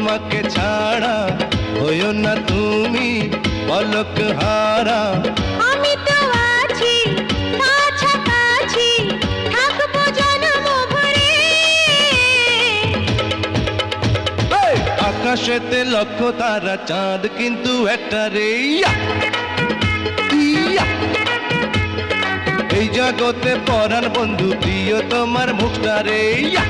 আমাকে ছাড়া হইও না তুমি পলক হারা। আমি তো আছি কাছাকাছি, থাকবো জন্ম ভরে। আকাশেতে লক্ষ তারা, চাঁদ কিন্তু একটা রে। ইয়া! ইয়া! এই জগতে পরাণ বন্ধু, প্রিয় তোমার মুখটা রে। ইয়া!